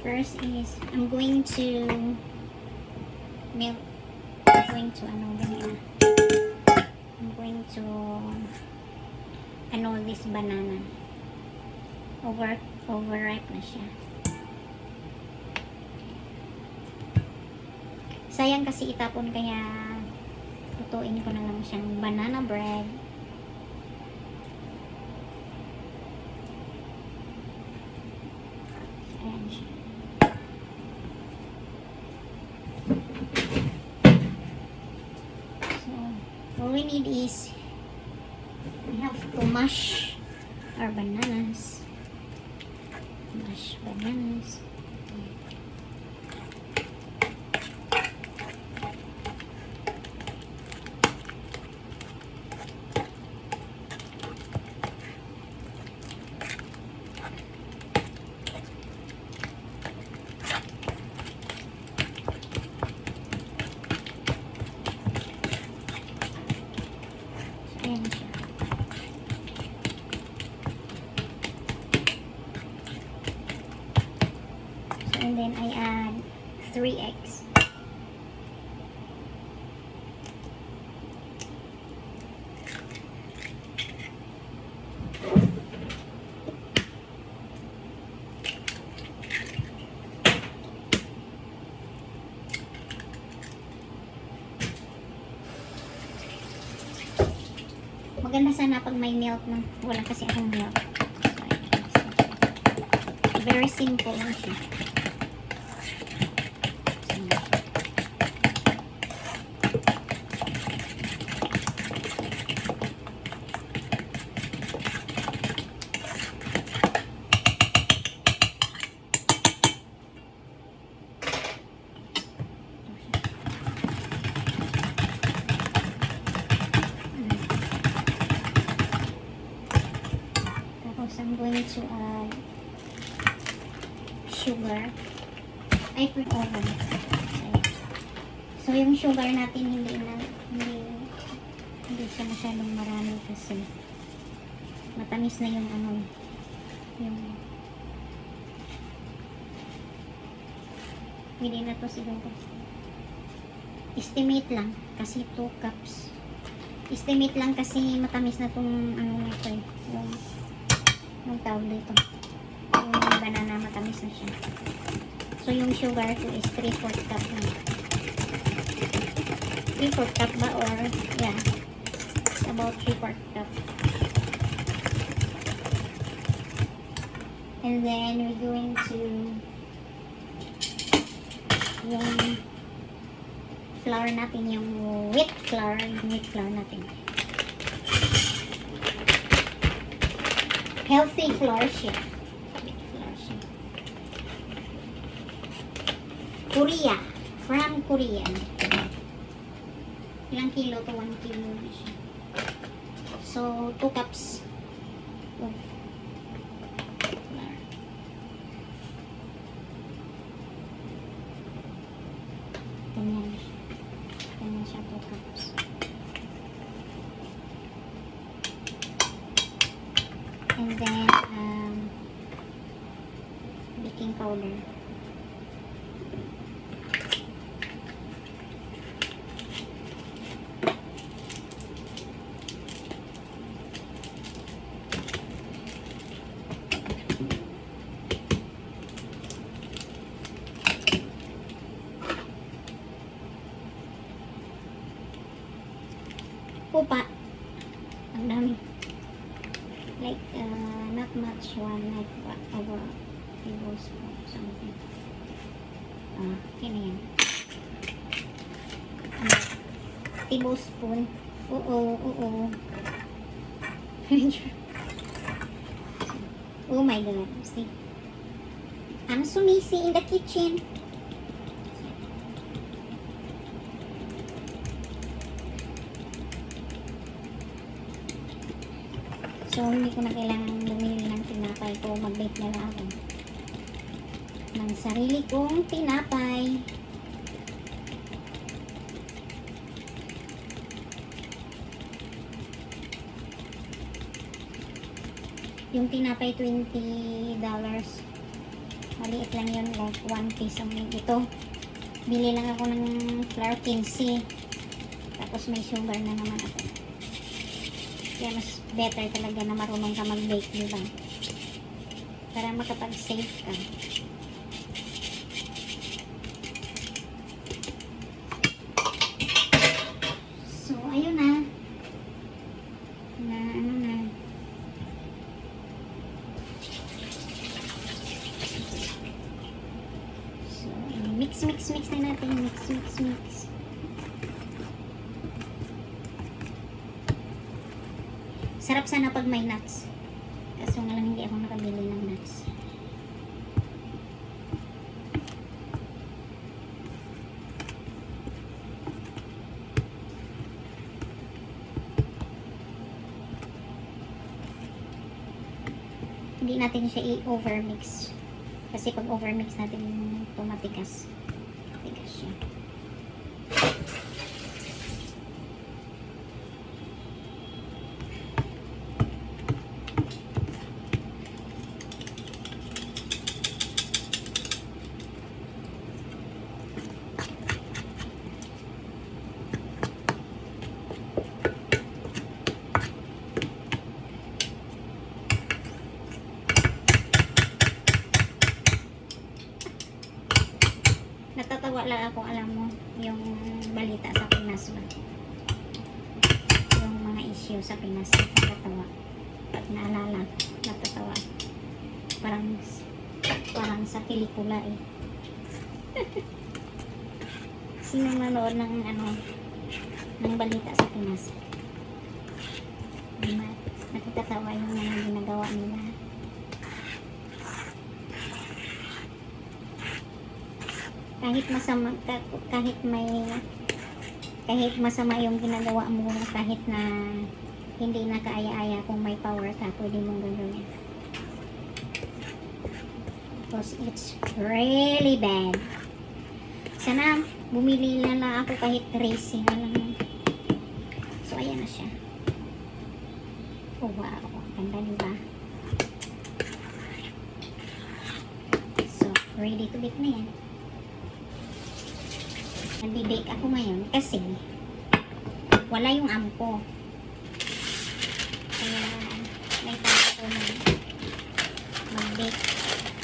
First is, I'm going to milk. I'm going to, I'm going to, this banana. Overripe na siya. Sayang kasi itapon, kaya lutuin ko na lang siyang banana bread. Ayan siya. So, all we need is we have to mash our bananas. Mash bananas. Ayan siya. So, and then I add 3 eggs. Maganda sana pag may milk na. Wala kasi akong milk. So, very simple lang siya. I'm going to add sugar. Ay, put oven. So, yung sugar natin hindi siya masyadong marami kasi matamis na yung yung hindi na to siguro. Estimate lang kasi 2 cups. Estimate lang kasi matamis na tong ito eh. Yung tawag dito. Yung banana matamis na siya. So, yung sugar ko is 3/4 cup na. 3/4 cup ba? Or, yeah. About 3/4 cup. And then, we're going to yung flour natin, yung wheat flour natin. Healthy flour siya. Korea. From Korea. Ilang kilo to? 1 kilo na siya. So, 2 cups of flour. Ganyan siya. Ganyan siya, 2 cups. And then, baking powder. Pupa. Ang dami. Like, not much one, like over tablespoon something. Okay na yan. Tablespoon. Oo. Oh my god. See? I'm sumisi in the kitchen. So, hindi ko na kailangan bumili ng tinapay ko. Mag-bake na lang ako ng sarili kong tinapay. Yung tinapay, $20. Maliit lang yun, like 1 piece ang ito. Bili lang ako ng flour 15. Tapos may sugar na naman ako. Kaya mas better talaga na marunong ka mag-bake, diba? Para makapag-save ka. So, ayun na. Na ano na. So, mix na natin. Mix. Sarap sana pag may nuts. Kaso nga lang hindi ako nakabili ng nuts. Hindi natin siya i-overmix. Kasi pag overmix natin tumatigas. Tigas siya. Natatawa lang ako, alam mo, yung balita sa Pinas ba? Yung mga issue sa Pinas, natatawa. Pag naalala, natatawa. Parang sa pelikula eh. Sino nanood ng ng balita sa Pinas? Nakikatawa yung mga ginagawa nila. Kahit masama yung ginagawa mo, kahit na hindi na kaaya-aya, kung may power ka, pwede mong gagawin. Because it's really bad. Sana bumili na lang ako kahit racing na lang. So ayan na siya. Oh wow, ganda diba? So ready to bake na yan. Nagbe-bake ako ngayon kasi wala yung ampo. Kaya may time ako mag-bake.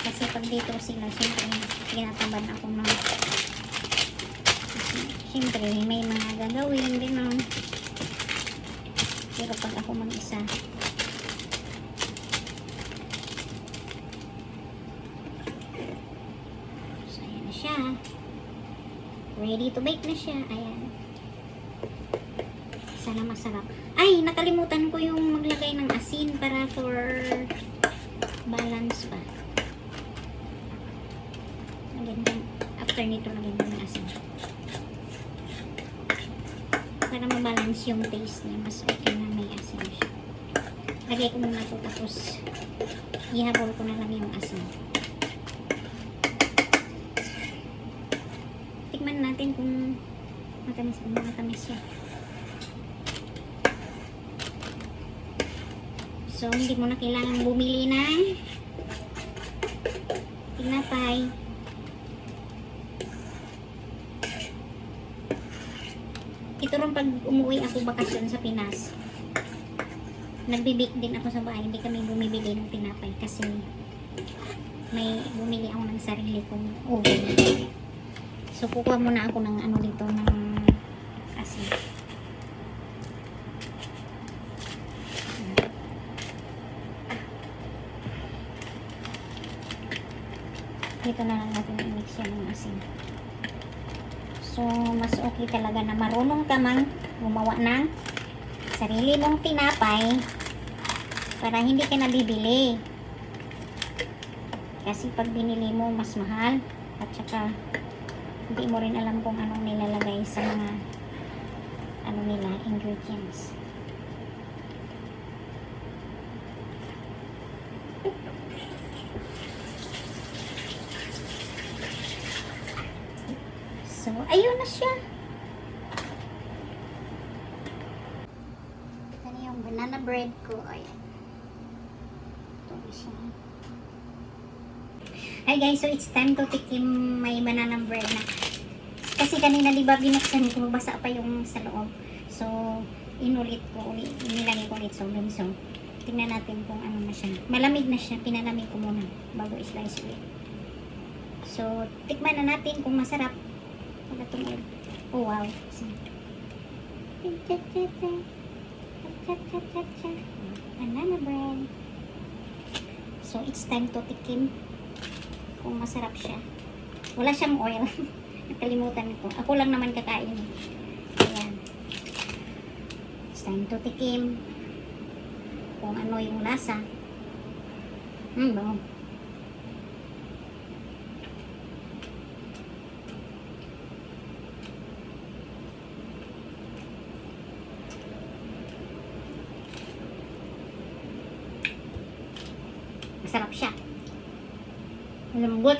Kasi pag dito sila, siyempre tinatamad ako na. Siyempre may mga gagawin din no? Pero pag ako mag-isa, so ayan na siya. Ready to bake na siya. Ayan. Sana masarap. Ay, nakalimutan ko yung maglagay ng asin para for balance ba. After nito, lagyan ko ng asin. Para mabalance yung taste niya. Mas okay na may asin siya. Lagay ko muna ito tapos ihabol ko na lang yung asin. Tikman natin kung matamis siya. So, hindi mo na kailangan bumili ng tinapay. Ito rin pag umuwi ako bakasyon sa Pinas, nagbibake din ako sa bahay. Hindi kami bumibili ng tinapay kasi may bumili ako ng sarili kong oven. So, kukuha muna ako ng dito, ng asin. Dito na lang natin i-mix yan ng asin. So, mas okay talaga na marunong ka mang gumawa ng sarili mong tinapay para hindi ka nabibili. Kasi pag binili mo, mas mahal. At saka, hindi mo rin alam kung anong nilalagay sa mga nila, ingredients. So, ayun na siya. Ito na yung banana bread ko. Ayan. Ito na siya. Hi guys, so it's time to tikim may banana bread na. Kasi kanina di ba binuksan ko, basa pa yung sa loob. So, inulit ko ulit, inilagay ko ulit sa oven. So, tingnan natin kung ano na siya. Malamig na siya, pinalamig ko muna bago i-slice ulit. So, tikman na natin kung masarap. Wala itong oil. Oh wow. So, banana bread. So, it's time to tikim kung masarap siya. Wala siyang oil. Nakalimutan ko. Ako lang naman kakain. Ayan. It's time to tikim kung ano yung lasa. Bango. Masarap siya. Malambot.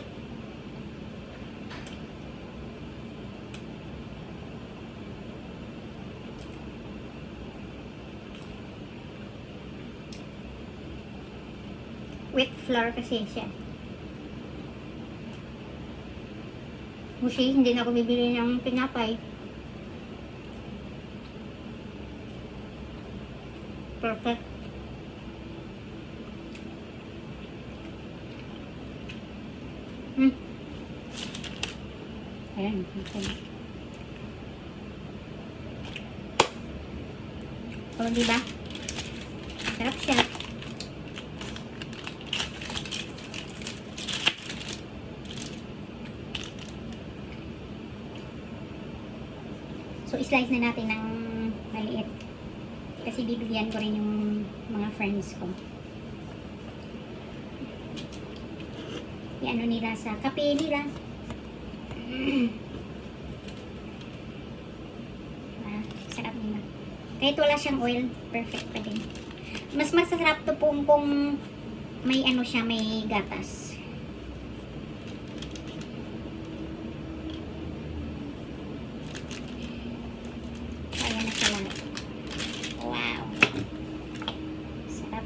Wheat flour kasi siya. Mushi, hindi na ako bibili ng tinapay. Perfect. Ayan. O, diba? Sarap siya. So, i-slice na natin ng maliit. Kasi bibigyan ko rin yung mga friends ko. I-ano nila sa kape nila. Sarap nila. Kahit wala siyang oil, perfect pa din. Mas masarap to kung may ano siya, may gatas. Ayan na siya lang. Wow. Sarap.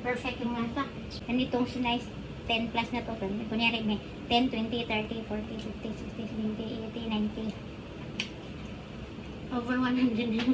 Perfect yung lasa. Ganitong slice 10 plus na to. Kunyari may 10, 20, 30, 40, 50, 60, 70, 80, 90. Over 100 na.